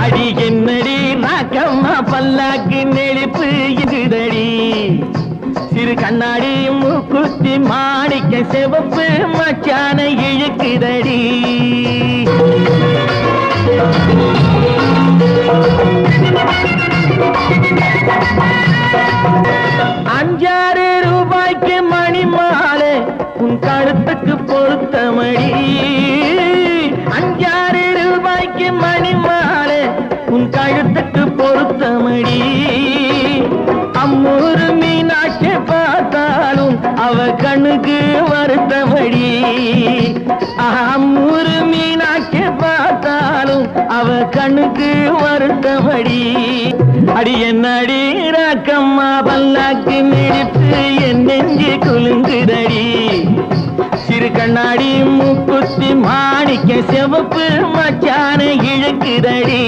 அடி என்னடி ராக்கம்மா பல்லாக்கு நெளிப்பு இதுதடி சிறு கண்ணாடி மூக்குத்தி மாணிக்க சிவப்பு மச்சான இழுக்குதடி அஞ்சாறு ரூபாய்க்கு மணி மாலை உன் கழுத்துக்கு பொருத்தமடி அஞ்சாறு ரூபாய்க்கு மணி மாலை உன் கழுத்துக்கு பொருத்தமடி அம்மூரு மீனாட்சி பார்த்தாலும் அவ கண்ணுக்கு வருத்தமடி அம்மூரு மீனாட்சி பார்த்தாலும் அவ கண்ணுக்கு வருத்தமடி அடி என்னடி ராக்கம்மா பல்லாக்கு நெடுத்து என் நெஞ்சு குலுங்குதடி சிறு கண்ணாடி மூக்குத்தி மாணிக்க சிவப்பு மச்சான இழுக்குதடி